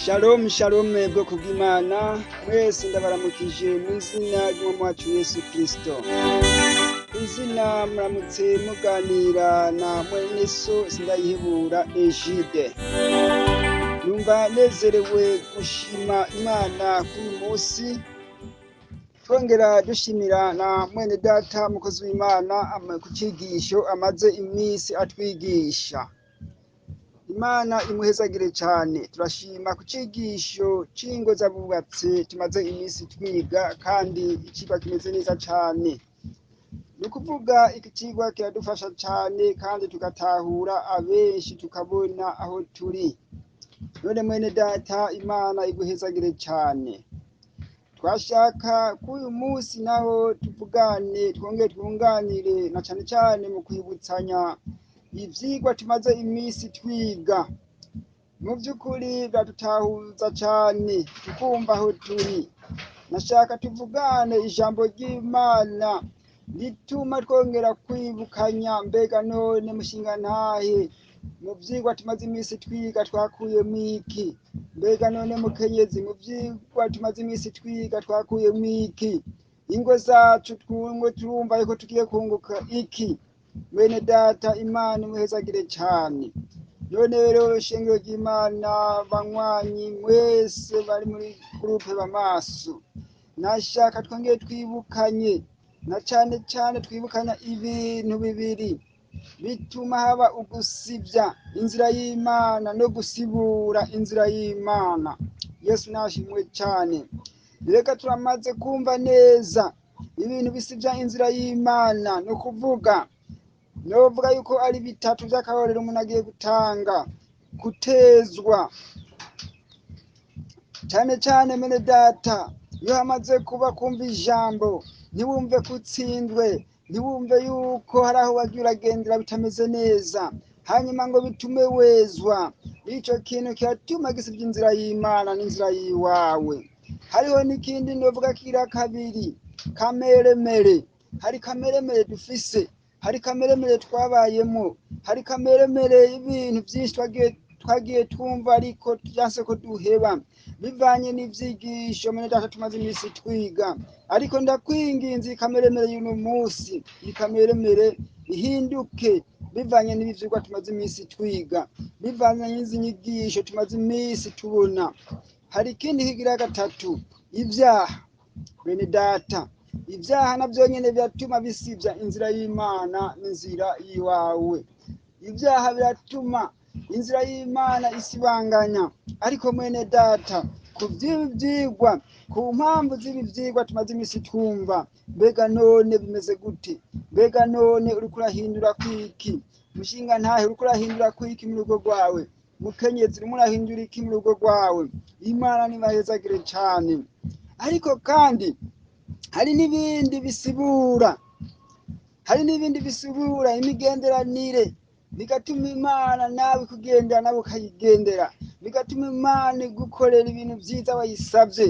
Shalom shalom mwebwe kubw'Imana mwese ndabaramukije mu izina ry'umwami wacu Yesu Kristo. Izina muramutse muganira na mwene so sindayihebura Egide. Numva nezerewe gushima Imana kuri uyu munsi, twongera dushimira na mwene data mukozi w'Imana ku cigisho amaze iminsi atwigisha. Imana imuhezagire cyane. Turashima ku cigisho c'ingo z'abubatsi tumaze iminsi twiga, kandi icigwa kimeze neza cyane. Ni ukuvuga iki cigwa kiradufasha cyane kandi tugatahura abenshi tukabona aho turi. None mwene data, Imana iguhezagire cyane. Twashaka kuri uyu munsi naho tuvugane, twongere twunganire na cyane cyane mu kwibutsanya ivyigwa tumaze iminsi twiga. Mu by'ukuri biradutahuza cyane tukumva aho turi. Nashaka tuvugane ijambo ry'Imana rituma twongera kwibukanya, mbega none mushinga ntahe mu vyigwa tumaze iminsi twiga twakuyemo iki? Mbega none mukenyezi mu vyigwa tumaze iminsi twiga twakuyemo iki? Ingo zacu turumva yuko tugiye kunguka iki? Mwene data, Imana imuhezagire cyane. None rero shengero ry'Imana, banywanyi mwese bari muri groupe b'amaso, nashaka twongere twibukanye, na cyane cyane twibukanya ibintu bibiri bituma haba ugusivya inzira y'Imana no gusibura inzira y'Imana. Yesu nashimwe cyane. Reka turamaze kumva neza ibintu bisivya inzira y'Imana, no kuvuga novuga yuko ari bitatu vy'akarorero umuntu agiye gutanga. Kutezwa cyane cyane, mene data, iyo hamaze kuba kumva ijambo ntiwumve kutsindwe, ntiwumve yuko hari aho wagiye uragendera bitameze neza, hanyuma ngo bitume wezwa. Ico kintu kiratuma gisivya inzira y'Imana n'inzira yiwawe. Hariho n'ikindi novuga kira kabiri, kameremere. Hari kameremere dufise, hari kameremere twabayemo, hari kameremere y'ibintu byinshi twagiye twumva ariko vyanse ko duheba bivanye n'ivyigisho mene data tumaze iminsi twiga. Ariko ndakwinginze ikameremere y'uno munsi, ikameremere ihinduke bivanye n'ivyigwa tumaze iminsi twiga, bivanye n'izi nyigisho tumaze iminsi tubona. Hari ikindi kigira gatatu, ivyaha. Bene data, ivyaha navyo nyene biratuma bisivya inzira y'Imana n'inzira yiwawe. Ivyaha biratuma inzira y'Imana isibanganya. Ariko mwene data, ku vy'ibi vyigwa, ku mpamvu z'ibi vyigwa tumaze iminsi twumva, mbega none bimeze gute? Mbega none uriko urahindura kwiki? Mushinga ntahe, uriko urahindura kwiki mu rugo rwawe? Mukenyezi, uriko urahindura iki mu rugo rwawe? Imana nibahezagire cane. Ariko kandi hari n'ibindi bisibura, imigenderanire, bigatuma Imana nawe kugendera nawe ukayigendera, bigatuma Imana igukorera ibintu vyiza wayisavye.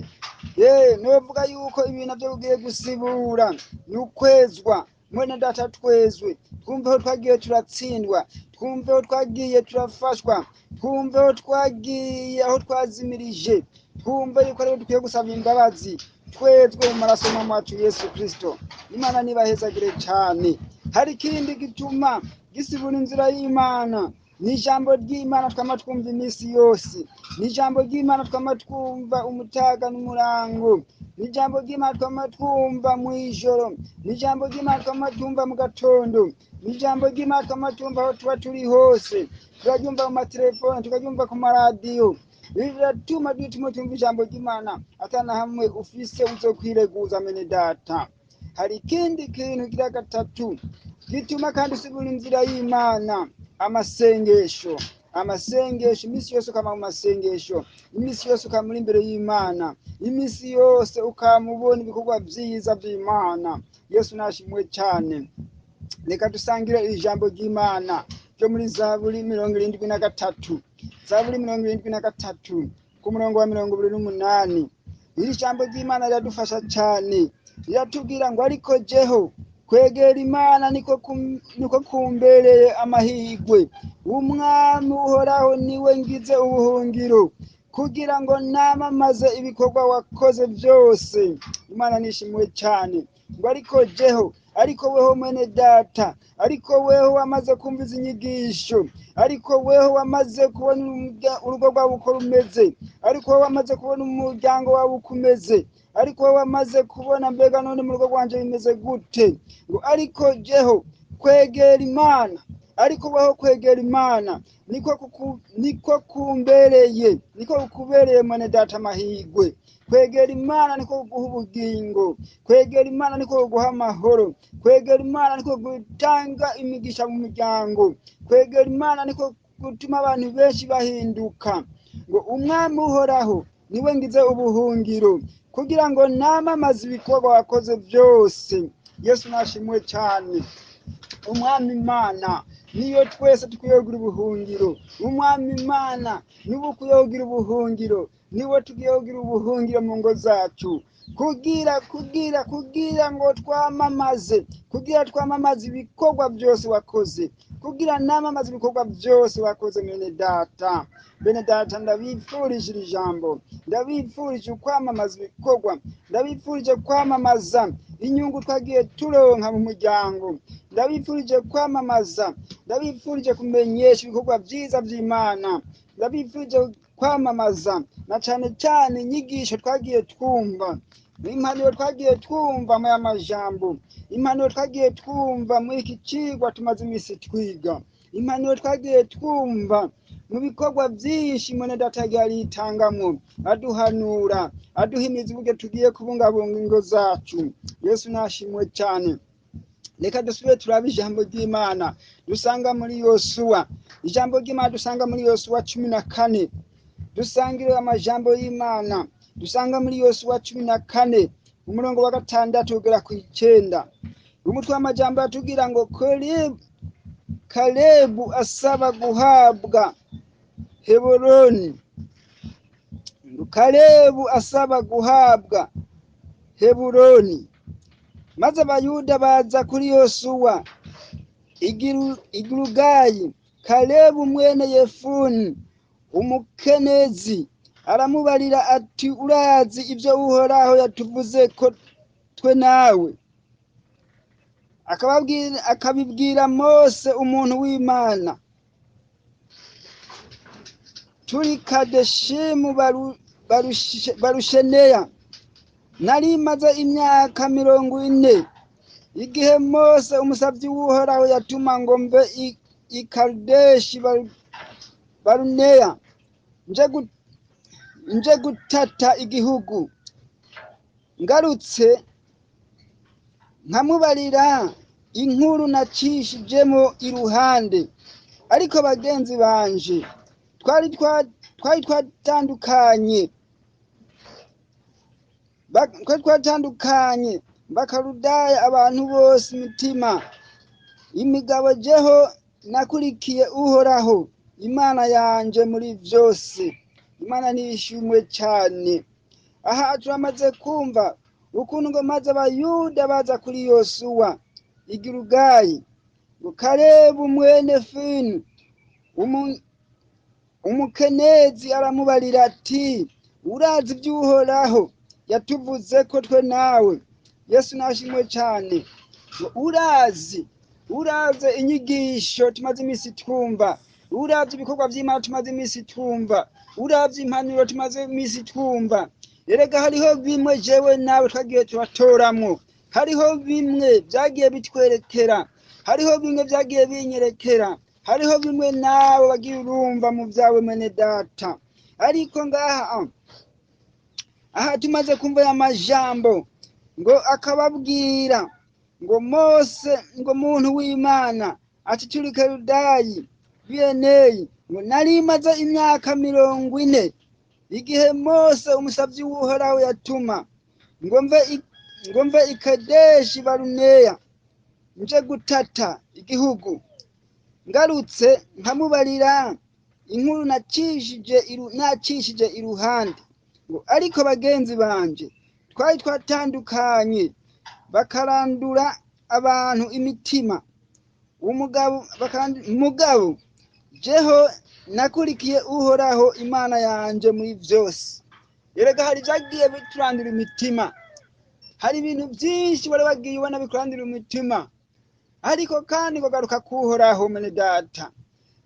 Novuga yuko ibintu navyo ugiye gusibura ni ukwezwa. Mwene data, twezwe, twumve aho twagiye turatsindwa, twumve aho twagiye turafashwa, twumve aho twagiye aho twazimirije, twumve yuko ariho dukwiye gusaba imbabazi, twezwe mu maraso y'Umwami Yesu Kristo. Imana nibahezagire cyane. Hari ikindi gituma gisibura inzira y'Imana, ni ijambo ry'Imana twama twumva iminsi yose, ni ijambo ry'Imana twama twumva umutaga n'umurango, ni ijambo ry'Imana twama twumva mw'ijoro, ni ijambo ry'Imana twama twumva mu gatondo, ni ijambo ry'Imana twama twumva aho tuba turi hose, turaryumva mu matelefone, tukaryumva ku maradiyo. Biratuma twumva ijambo ry'Imana atana hamwe ufise uzokwireguza, mene data. Hari ikindi kintu kira gatatu gituma kandi usibura inzira y'Imana, amasengesho. Amasengesho, imisi yose ukama mu masengesho, imisi yose ukamuri imbere y'Imana, imisi yose ukamubona ibikorwa vyiza vy'Imana. Yesu nashimwe cyane. Reka dusangire ijambo ry'Imana ryo muri Zaburi 73, Zaburi 73 ku murongo wa 28. Iri jambo ry'Imana riradufasha cyane, riratubwira ngo ariko jeho kwegera Imana niko kumbereye amahigwe, umwami uhoraho niwe ngize ubuhungiro, kugira ngo namamaze ibikorwa wakoze byose. Imana nishimwe cyane. Ngo ariko weho mwene data, ariko weho wamaze kumviza inyigisho, ariko weho wamaze kubona urugo rwawe uko rumeze, ariko weho wamaze kubona umuryango wawe uko umeze, ariko weho wamaze kubona mbega none mu rugo rwanje bimeze gute. Ngo ariko jeho kwegera Imana, ariko weho kwegera Imana niko kumbereye, niko kukubereye mwene data amahirwe. Kwegera Imana niko guha ubugingo, kwegera Imana niko guha amahoro, kwegera Imana niko gutanga imigisha mu muryango, kwegera Imana niko gutuma abantu benshi bahinduka. Ngo umwami uhoraho niwe ngize ubuhungiro, kugira ngo namamaze ibikorwa wakoze byose. Yesu nashimwe cyane. Umwami Imana niyo twese tukwiye kugira ubuhungiro. Umwami Imana niwe ukwiye kugira ubuhungiro, niwe tugiye kugira ubuhungiro mu ngo zacu, kugira ngo twamamaze ibikorwa byose wakoze, kugira namamaze ibikorwa byose wakoze. Bene data ndabifurije iri jambo, ndabifurije kwamamaza ibikorwa, ndabifurije kwamamaza inyungu twagiye turonka mu muryango, ndabifurije kwamamaza, ndabifurije kumenyesha ibikorwa byiza by'Imana, ndabifurije kwamamaza na cyane inyigisho twagiye twumva, impanuro twagiye twumva mu y'amajambo, impanuro twagiye twumva muri iki cigwa tumaze iminsi twiga, impanuro twagiye twumva mu bikorwa byinshi mwene data yagiye aritangamo, aduhanura, aduhimiza uburyo tugiye kubungabunga ingo zacu. Yesu nashimwe cyane. Reka dusubire turabe ijambo ry'Imana dusanga muri Yosuwa. Ijambo ry'Imana dusanga muri Yosuwa 14. Dusangire amajambo y'Imana dusanga muri Yosuwa 14 umurongo wa 6 kugera ku 9. Umutwe w'amajambo atubwira ngo Kalebu asaba guhabwa Heburoni. Kalebu asaba guhabwa Heburoni. Maze abayuda baza kuri Yosuwa Igilugayi. Kalebu mwene Yefuni umukenezi aramubarira ati, urazi ibyo Uhoraho yatuvuze ko twe nawe? Akabibwira Mose umuntu w'Imana. Turi Kadeshimu Barusheneya. Nari maze imyaka 40 igihe Mose umusavyi w'Uhoraho yatuma ngo mve i Kadeshi Baruneya nje gutata igihugu. Ngarutse nkamubarira inkuru nacishijemo iruhande, ariko bagenzi banje twari twatandukanye bakarudaya abantu bose imitima. Imigabo jeho nakurikiye Uhoraho Imana yanje muri byose. Imana nishimwe cyane. Aha turamaze kumva ukuntu ngo maze abayuda baza kuri Yosuwa Igilugayi. Kalebu mwene Fini umukenezi aramubarira ati, urazi iby'Uhoraho yatuvuze ko twe nawe? Yesu nashimwe cyane. Urazi inyigisho tumaze iminsi twumva, uravye ibikorwa by'Imana tumaze iminsi twumva, uravye impanuro tumaze iminsi twumva. Erega hariho bimwe jewe nawe twagiye turatoramwo, hariho bimwe byagiye bitwerekera, hariho bimwe byagiye binyerekera, hariho bimwe nawe bagiye urumva mu byawe mwene data. Ariko ngaha aha tumaze kumva y'amajambo ngo akababwira ngo Mose ngo muntu w'Imana ati, turi Kaludayi Bineyi. Ngo nari maze imyaka 40 igihe Mose umusavyi w'Uhoraho yatuma ngo mve i Kadeshi Baruneya nje gutata igihugu. Ngarutse nkamubarira inkuru nacishije iruhande. Ngo ariko bagenzi banje twari twatandukanye bakarandura abantu imitima. Umugabo jeho nakurikiye uhoraho imana yanje muri byose. Erega hari byagiye biturandira imitima, hari ibintu byinshi wari wagiye ubona bikurandira umutima, ariko kandi ngo garuka kuhoraho mene data,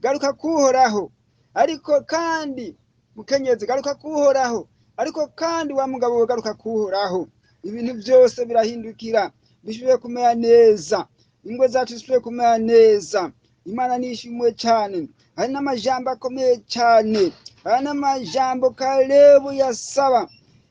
garuka kuhoraho. Ariko kandi mukenyezi garuka kuhoraho, ariko kandi wa mugabo we garuka kuhoraho. Ibintu byose birahindukira, bishoboye kumera neza, ingo zacu zishoboye kumera neza. Imana nishimwe cyane. Hari n'amajambo akomeye cyane, hari n'amajambo Kalebu yasaba.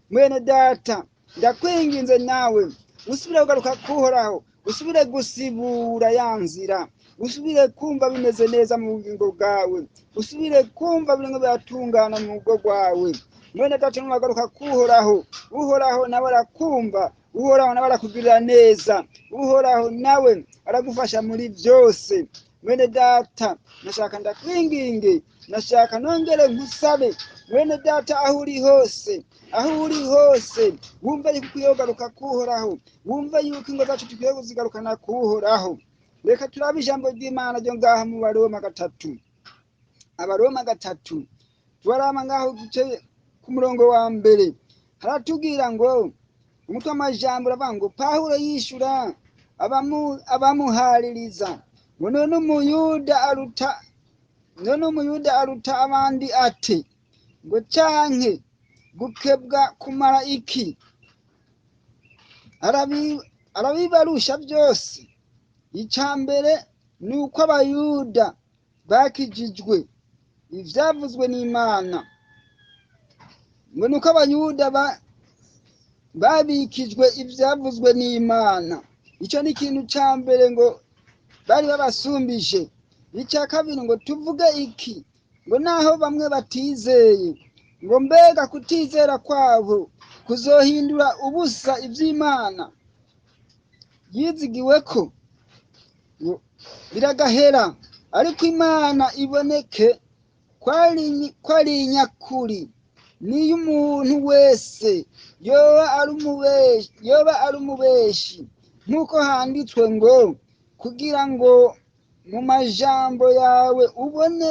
Mwene data ndakwinginze nawe usubire kugaruka kuhoraho, usubire gusibura ya nzira, usubire kumva bimeze neza mu bugingo bwawe, usubire kumva birimo biratungana mu rugo rwawe. Mwene data nugaruka kuhoraho, uhoraho nawe arakumva, uhoraho nawe arakugirira neza, uhoraho nawe aragufasha muri byose. Mwene data nashaka ndakwinginge, nashaka nongere nkusabe, mwene data aho uri hose, aho uri hose, wumve yuko ukwiye kugaruka kuhoraho, wumve yuko ingo zacu tukwiye kuzigarukana kuhoraho. Reka turabe ijambo ry'Imana ryo ngaha mu Baroma 3. Abaroma 3 turarama ngaho gice ku murongo wa mbere, haratubwira ngo umutwe w'amajambo uravuga ngo Pawulo yishura abamuhaririza ngo none umuyuda aruta abandi ate, ngo canke gukebwa kumara iki? Arabibarusha byose. Icambere ni uko abayuda bakijijwe ivyavuzwe n'Imana, ngo ni uko abayuda babikijwe ivyavuzwe n'Imana. Ico ni ikintu ca mbere ngo bari babasumbije. Icya kabiri ngo tuvuge iki? Ngo naho bamwe batizeye, ngo mbega kutizera kwabo kuzohindura ubusa ivy'Imana yizigiwe ko biragahera, ariko Imana iboneke kwari nyakuri. Niyo umuntu wese yoba ari umubeshi, nk'uko handitswe ngo kugira ngo mu majambo yawe ubone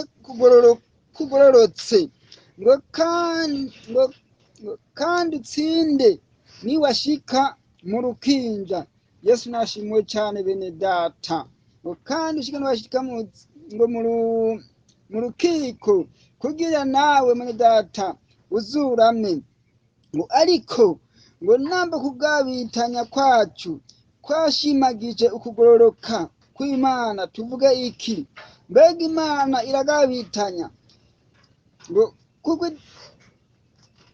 kugororotse, ngo kandi utsinde niwashika mu rukinja. Yesu nashimwe cyane bene data. Ngo kandi ushika niwashika mu rukiko, kugira nawe mene data uzurame. Ngo ariko ngo namba kugabitanya kwacu kwashimagije ukugororoka kw'Imana, tuvuge iki? Mbega Imana iragabitanya ngo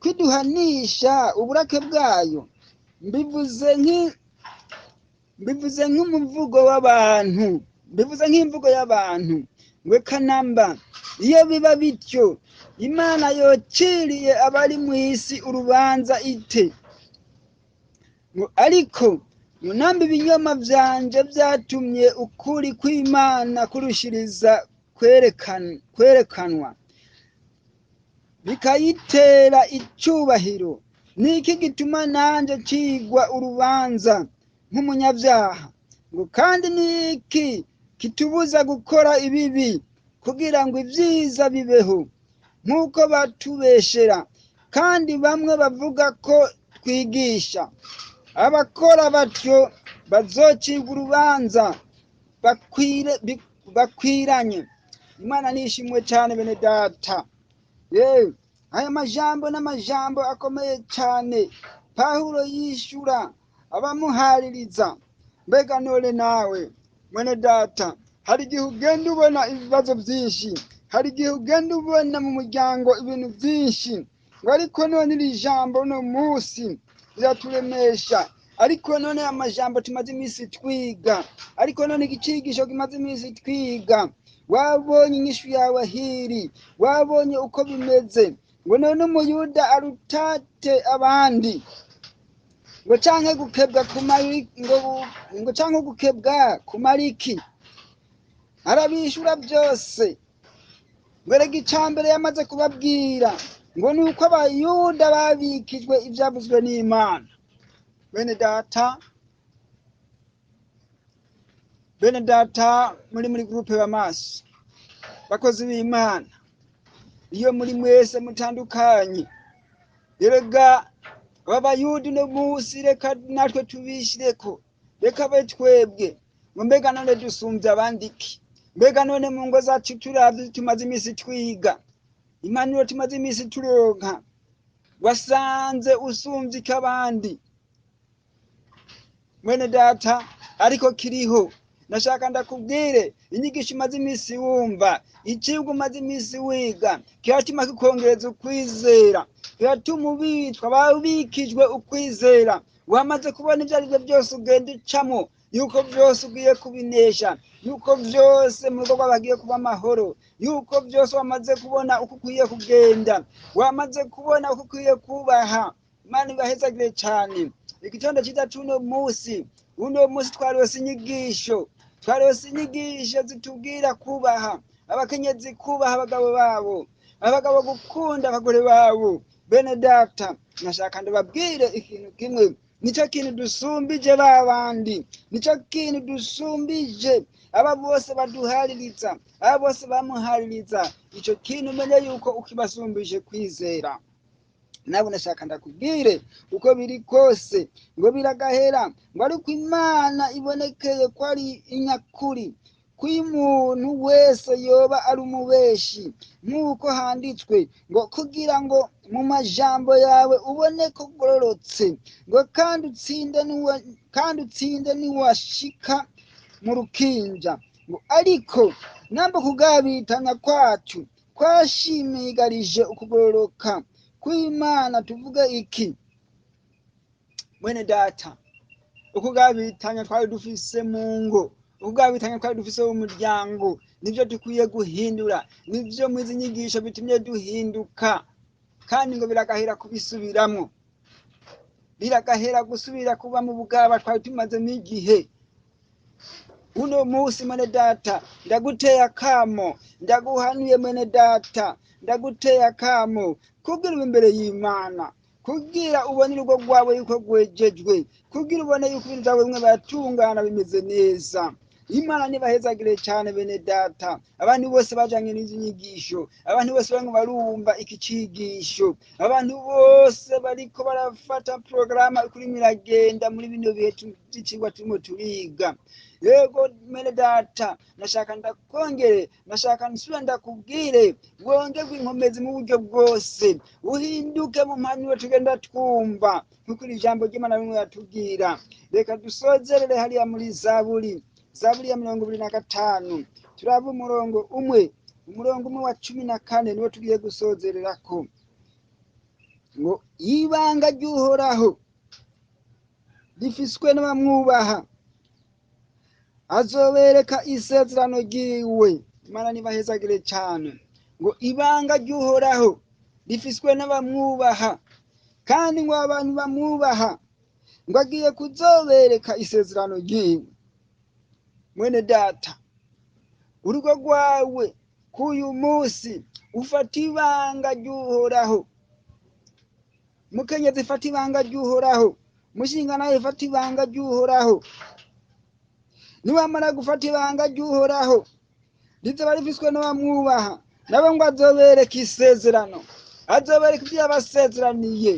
kwiduhanisha uburake bwayo? Mbivuze nk'umuvugo w'abantu, mbivuze nk'imvugo y'abantu. Ngo kanamba iyo biba bityo, Imana yociriye abari mu isi urubanza ite? Ngo ariko munambi ibinyoma vyanje vyatumye ukuri kw'Imana kurushiriza kwerekanwa, bikayitera icubahiro. Niki gituma nanje cigwa urubanza nk'umunyavyaha? Ngo kandi niki kitubuza gukora ibibi kugira ngo ivyiza bibeho? Nk'uko batubeshera kandi bamwe bavuga ko twigisha. Abakora batyo bazocibwa urubanza bakwiranye. Imana nishimwe cyane bene data. Aya majambo n'amajambo akomeye cyane Pawulo yishura abamuhaririza. Mbega none nawe mwene data, hari igihe ugenda ubona ibibazo byinshi, hari igihe ugenda ubona mu muryango ibintu byinshi, ngo ariko none iri jambo no munsi riraturemesha. Ariko none amajambo tumaze iminsi twiga, ariko none igicigisho kimaze iminsi twiga, wabonye inyishu yawe hiri, wabonye uko bimeze. Ngo none umuyuda arutate abandi, ngo canke gukebwa kumara iki? Arabishura byose. Ngo rega icambere yamaze kubabwira ngo ni uko abayuda babikijwe ivyavuzwe n'Imana. Bene data muri groupe b'amaso bakozi b'Imana, iyo muri mwese mutandukanye. Erega abayuda no munsi reka natwe tubishireko, reka be twebwe ngo mbega none dusumbye abandi iki? Mbega none mu ngo zacu turavye tumaze imisi twiga, impanuro tumaze imisi turonka, wasanze usumbye iki abandi? Mwene data, ariko kiriho nashaka ndakubwire, inyigisho umaze imisi wumva, icigwa umaze imisi wiga, kiratuma kikongereza ukwizera, kiratuma ubitwa babikijwe ukwizera. Wamaze kubona ivyo arivyo byose ugenda ucamo, yuko byose ugiye kubinesha, yuko byose mu rugo bagiye kuba amahoro, yuko byose wamaze kubona uko ukwiye kugenda, wamaze kubona uko ukwiye kubaha. Imana ibahezagire cyane. Igitondo cyiza c'uno munsi, uno munsi twarose inyigisho zitubwira kubaha abakenyezi, kubaha abagabo babo, abagabo gukunda abagore babo. Bene data, nashaka ndababwire ikintu kimwe, nico kintu dusumbije babandi, nico kintu dusumbije aba bose baduhaririza, aba bose bamuhaririza. Ico kintu umenye yuko ukibasumbije kwizera. Nabo nashaka ndakubwire uko biri kose ngo biragahera, ngo ariko Imana ibonekeye ko ari inyakuri, ko umuntu wese yoba ari umubeshi, nk'uko handitswe ngo kugira ngo mu majambo yawe uboneke ugororotse, ngo kandi utsinde niwashika mu rukinja. Ngo ariko namba kugabitanya kwacu kwashimigarije ukugororoka kw'Imana. Tuvuge iki mwene data? Ukugabitanya twari dufise mu ngo, ukugabitanya twari dufise mu muryango, nivyo dukwiye guhindura, nivyo mwizi nyigisho bitumye duhinduka. Kandi ngo biragahera kubisubiramwo, biragahera gusubira kuba mu bugaba twari tumaze n'igihe. Uno munsi mwene data, ndaguteye akamo, ndaguhanuye mwene data, ndaguteye akamo kugira imbere y'Imana, kugira ubone urugo rwawe yuko rwejejwe, kugira ubone yuko ibintu byawe bimwe batungana bimeze neza. Imana nibahezagire cyane bene data. Abantu bose bajanye n'izi nyigisho, abantu bose bamwe barumva iki cigisho, abantu bose bariko barafata programa kuri miragenda muri bino bihe cy'icigwa turimo turiga. Yego mene data, nashaka ndakongere, nashaka nsubira ndakubwire, wongerwe inkomezi mu buryo bwose, uhinduke mu mpanuro tugenda twumva, kuko ijambo ry'Imana rimwe yatubwira. Reka dusozerere hariya muri Zaburi ya 25, turava umurongo umwe wa 14 niwo tugiye gusozererako. Ngo ibanga ry'Uhoraho rifiswe n'abamwubaha, azobereka isezerano ryiwe. Imana nibahezagire cyane. Ngo ibanga ry'Uhoraho rifiswe n'abamwubaha, kandi ngo abantu bamwubaha ngo agiye kuzobereka isezerano ryiwe. Mwene data, urugo rwawe k'uyu munsi ufata ibanga ry'Uhoraho, mukenyezi fata ibanga ry'Uhoraho, mushinga nawe fata ibanga ry'Uhoraho. Niwamara gufata ibanga ry'Uhoraho rizoba rifiswe n'abamwubaha, nabo ngo azobereka isezerano, azobereka ibyo yabasezeraniye.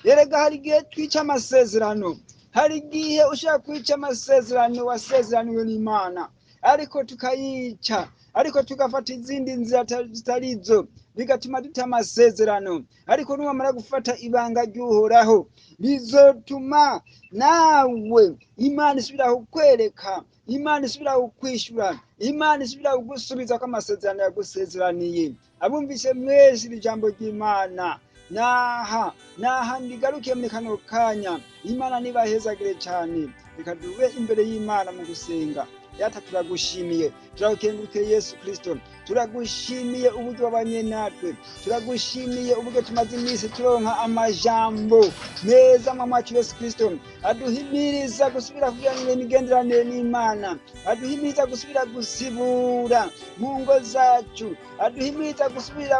Erega hari igihe twica amasezerano, hari igihe ushaka kwica amasezerano wasezeraniwe n'Imana, ariko tukayica, ariko tugafata izindi nzira zitarizo, bigatuma duta amasezerano. Ariko niwamara gufata ibanga ry'Uhoraho bizotuma nawe Imana isubira kukwereka, Imana isubira kukwishura, Imana isubira kugusubiza ko amasezerano yagusezeraniye. Abumvise mwese ijambo ry'Imana, naha ndigarukiye muri kano kanya. Imana nibahezagire cyane. Reka duwe imbere y'Imana mu gusenga. Data, turagushimiye, turagukenguruke Yesu Kristo, turagushimiye uburyo wabanye natwe, turagushimiye uburyo tumaze iminsi turonka amajambo meza mu mwacu Yesu Kristo, aduhimiriza gusubira kugiranira imigenderanire n'Imana, aduhimiriza gusubira gusibura mu ngo zacu, aduhimiriza gusubira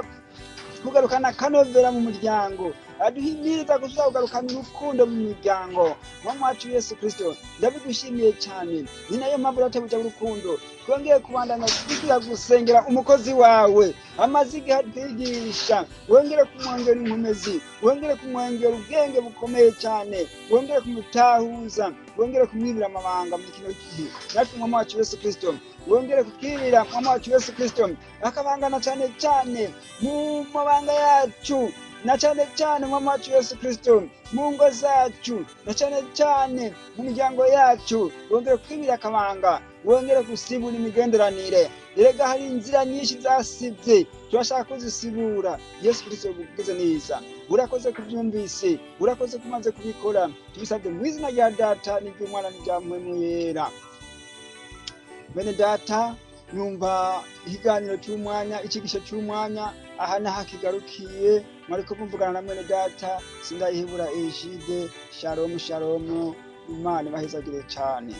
kugarukana akanovera mu muryango, aduhimiriza kugarukana urukundo mu miryango. Mwami wacu Yesu Kristo, ndabigushimiye cyane. Ni nayo mpamvu uratebuja urukundo. Twongeye kubandanya tugira gusengera umukozi wawe, amaze igihe atwigisha, wongere kumwongera inkomezi, wongere kumwongera ubwenge bukomeye cyane, wongere kumutahuza, wongere kumwibira amabanga muri kino gihe. Natwe mwami wacu Yesu Kristo, wongere kukirira mwami wacu Yesu Kristo, akabangana cyane cyane mu mabanga yacu, na cyane cyane mwami wacu Yesu Kristo, mu ngo zacu, na cyane cyane mu miryango yacu. Wongere kwibira akabanga, wongere gusibura imigenderanire. Erega hari inzira nyinshi zasibye, turashaka kuzisibura. Yesu Kristo bugeze neza, urakoze kubyumvise, urakoze kumaze kubikora. Tubisabye mu izina rya Data n'iry'Umwana n'irya Mpwemu Yera. Bene Data, numva ikiganiro cy'umwanya, icyigisho cy'umwanya aha naho kigarukiye. Mwariko muvugana na mwene Data Sindayihebura Egide. Shalom shalom, Imana ibahezagire cyane.